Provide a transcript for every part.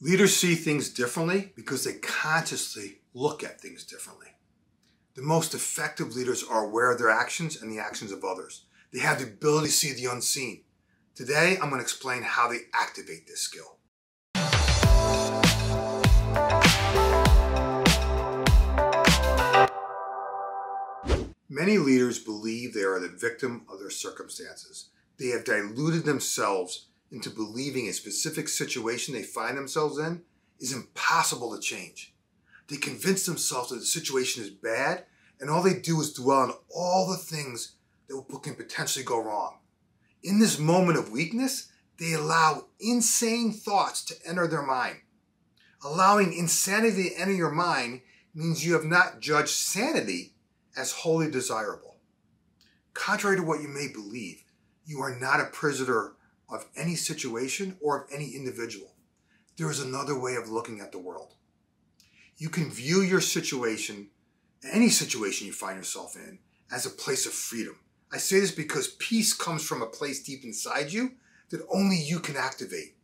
Leaders see things differently because they consciously look at things differently. The most effective leaders are aware of their actions and the actions of others. They have the ability to see the unseen. Today, I'm going to explain how they activate this skill. Many leaders believe they are the victim of their circumstances. They have diluted themselves into believing a specific situation they find themselves in is impossible to change. They convince themselves that the situation is bad, and all they do is dwell on all the things that can potentially go wrong. In this moment of weakness, they allow insane thoughts to enter their mind. Allowing insanity to enter your mind means you have not judged sanity as wholly desirable. Contrary to what you may believe, you are not a prisoner of any situation or of any individual. There is another way of looking at the world. You can view your situation, any situation you find yourself in, as a place of freedom. I say this because peace comes from a place deep inside you that only you can activate.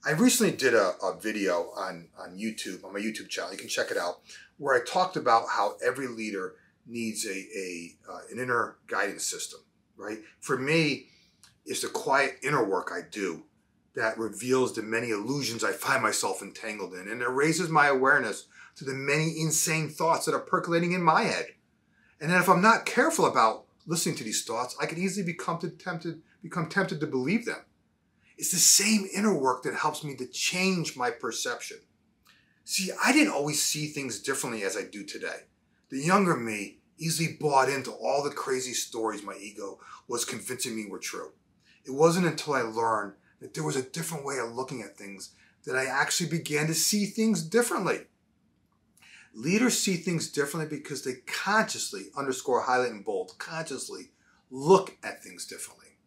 I recently did a video on YouTube, on my YouTube channel, you can check it out, where I talked about how every leader needs an inner guidance system, right? For me, it's the quiet inner work I do that reveals the many illusions I find myself entangled in, and it raises my awareness to the many insane thoughts that are percolating in my head. And then if I'm not careful about listening to these thoughts, I can easily become tempted to believe them. It's the same inner work that helps me to change my perception. See, I didn't always see things differently as I do today. The younger me easily bought into all the crazy stories my ego was convincing me were true. It wasn't until I learned that there was a different way of looking at things that I actually began to see things differently. Leaders see things differently because they consciously, underscore, highlight, and bold, consciously look at things differently.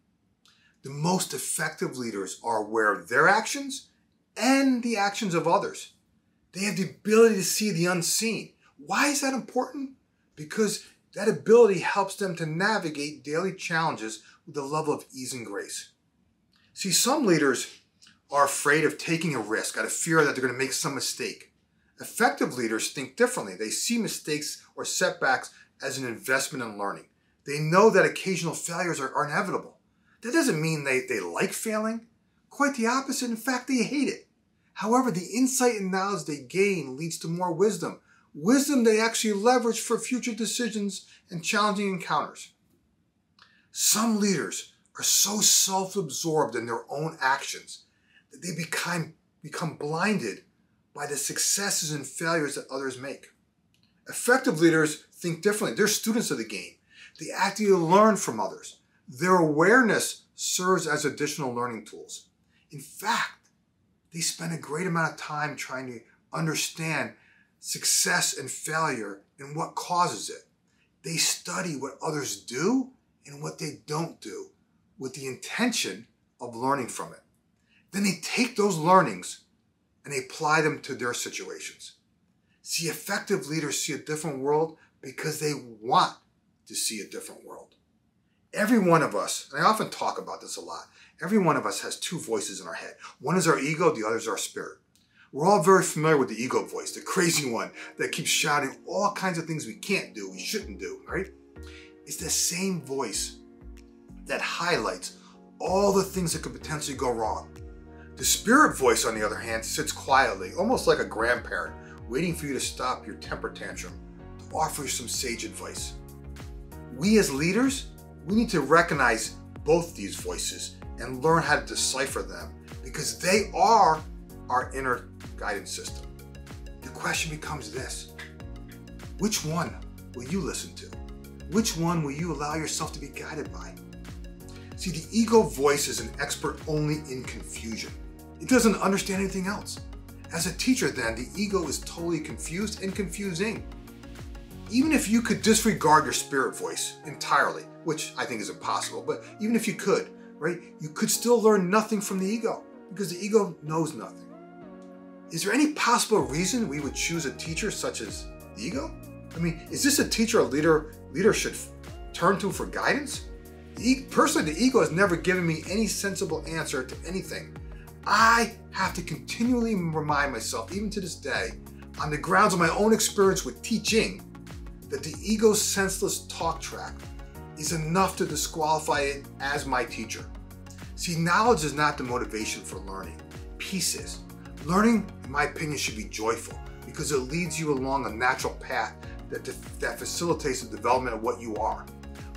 The most effective leaders are aware of their actions and the actions of others. They have the ability to see the unseen. Why is that important? Because that ability helps them to navigate daily challenges with a level of ease and grace. See, some leaders are afraid of taking a risk out of fear that they're going to make some mistake. Effective leaders think differently. They see mistakes or setbacks as an investment in learning. They know that occasional failures are inevitable. That doesn't mean they like failing. Quite the opposite. In fact, they hate it. However, the insight and knowledge they gain leads to more wisdom. Wisdom they actually leverage for future decisions and challenging encounters. Some leaders are so self-absorbed in their own actions that they become blinded by the successes and failures that others make. Effective leaders think differently. They're students of the game. They actively learn from others. Their awareness serves as additional learning tools. In fact, they spend a great amount of time trying to understand success and failure and what causes it. They study what others do and what they don't do with the intention of learning from it. Then they take those learnings and they apply them to their situations. See, effective leaders see a different world because they want to see a different world. Every one of us, and I often talk about this a lot, every one of us has two voices in our head. One is our ego, the other is our spirit. We're all very familiar with the ego voice, the crazy one that keeps shouting all kinds of things we can't do, we shouldn't do, right? It's the same voice that highlights all the things that could potentially go wrong. The spirit voice, on the other hand, sits quietly, almost like a grandparent, waiting for you to stop your temper tantrum, to offer you some sage advice. We as leaders, we need to recognize both these voices and learn how to decipher them because they are our inner guidance system. The question becomes this: which one will you listen to? Which one will you allow yourself to be guided by? See, the ego voice is an expert only in confusion. It doesn't understand anything else. As a teacher then, the ego is totally confused and confusing. Even if you could disregard your spirit voice entirely, which I think is impossible, but even if you could, right, you could still learn nothing from the ego because the ego knows nothing. Is there any possible reason we would choose a teacher such as the ego? I mean, is this a teacher a leader should turn to for guidance? Personally, the ego has never given me any sensible answer to anything. I have to continually remind myself, even to this day, on the grounds of my own experience with teaching, that the ego's senseless talk track is enough to disqualify it as my teacher. See, knowledge is not the motivation for learning. Peace is. Learning, in my opinion, should be joyful because it leads you along a natural path that facilitates the development of what you are.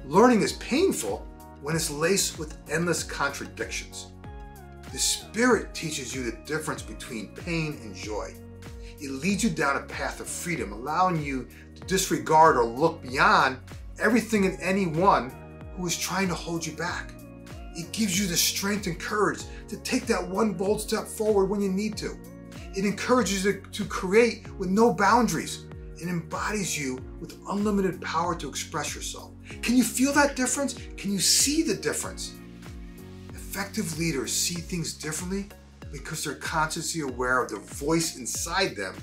Learning is painful when it's laced with endless contradictions. The Spirit teaches you the difference between pain and joy. It leads you down a path of freedom, allowing you to disregard or look beyond everything and anyone who is trying to hold you back. It gives you the strength and courage to take that one bold step forward when you need to. It encourages you to create with no boundaries. It embodies you with unlimited power to express yourself. Can you feel that difference? Can you see the difference? Effective leaders see things differently because they're consciously aware of the voice inside them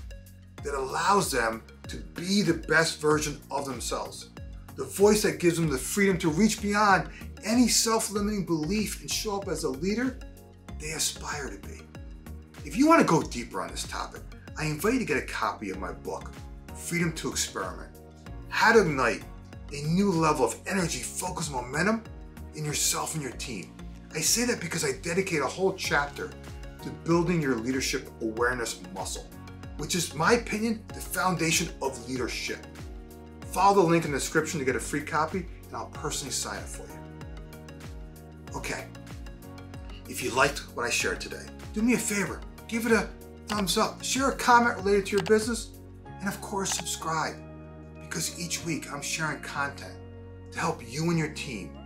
that allows them to be the best version of themselves. The voice that gives them the freedom to reach beyond any self-limiting belief and show up as a leader they aspire to be. If you want to go deeper on this topic, I invite you to get a copy of my book, Freedom to Experiment: How to Ignite a New Level of Energy, Focus, Momentum in yourself and your team. I say that because I dedicate a whole chapter to building your leadership awareness muscle, which is, in my opinion, the foundation of leadership. Follow the link in the description to get a free copy, and I'll personally sign it for you. Okay, if you liked what I shared today, do me a favor, give it a thumbs up, share a comment related to your business, and of course, subscribe, because each week I'm sharing content to help you and your team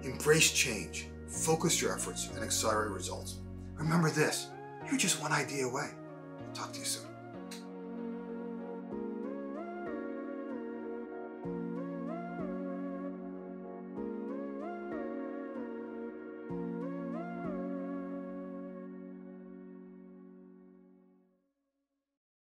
embrace change, focus your efforts, and accelerate results. Remember this, you're just one idea away. Talk to you soon.